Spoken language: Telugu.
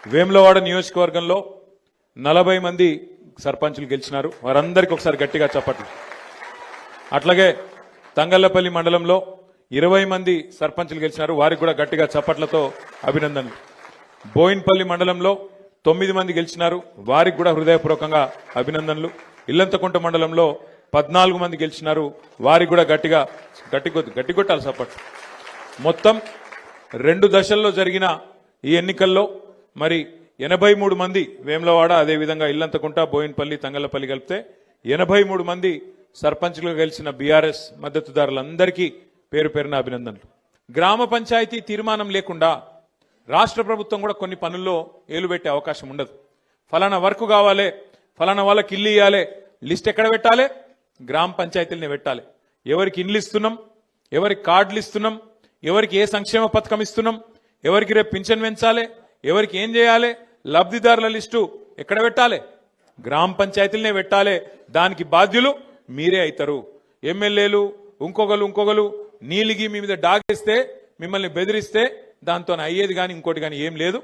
వేములవాడ నియోజకవర్గంలో 40 మంది సర్పంచులు గెలిచినారు. వారందరికీ ఒకసారి గట్టిగా చప్పట్లు. అట్లాగే తంగళ్లపల్లి మండలంలో 20 మంది సర్పంచులు గెలిచినారు. వారికి కూడా గట్టిగా చప్పట్లతో అభినందనలు. బోయిన్పల్లి మండలంలో 9 మంది గెలిచినారు. వారికి కూడా హృదయపూర్వకంగా అభినందనలు. ఇల్లంతకుంట మండలంలో 14 మంది గెలిచినారు. వారికి కూడా గట్టిగొట్టాలి చప్పట్లు. మొత్తం 2 దశల్లో జరిగిన ఈ ఎన్నికల్లో మరి 83 మంది వేములవాడ, అదేవిధంగా ఇల్లంతకుంట, బోయిన్పల్లి, తంగళ్లపల్లి కలిపితే 83 మంది సర్పంచ్లుగా గెలిచిన బీఆర్ఎస్ మద్దతుదారులందరికీ పేరు పేరున అభినందనలు. గ్రామ పంచాయతీ తీర్మానం లేకుండా రాష్ట్ర ప్రభుత్వం కూడా కొన్ని పనుల్లో ఏలుబెట్టే అవకాశం ఉండదు. ఫలానా వర్క్ కావాలి, ఫలానా వాళ్ళకి ఇల్లు ఇవ్వాలి, లిస్ట్ ఎక్కడ పెట్టాలి? గ్రామ పంచాయతీలనే పెట్టాలి. ఎవరికి ఇండ్లు ఇస్తున్నాం, ఎవరికి కార్డులు ఇస్తున్నాం, ఎవరికి ఏ సంక్షేమ పథకం ఇస్తున్నాం, ఎవరికి రేపు పింఛన్ పెంచాలి, ఎవరికి ఏం చేయాలి, లబ్ధిదారుల లిస్టు ఎక్కడ పెట్టాలి? గ్రామ పంచాయతీలనే పెట్టాలి. దానికి బాధ్యులు మీరే అవుతారు. ఎమ్మెల్యేలు ఇంకొకరు నీలిగి మీ మీద డాగేస్తే, మిమ్మల్ని బెదిరిస్తే దాంతో అయ్యేది కానీ ఇంకోటి కానీ ఏం లేదు.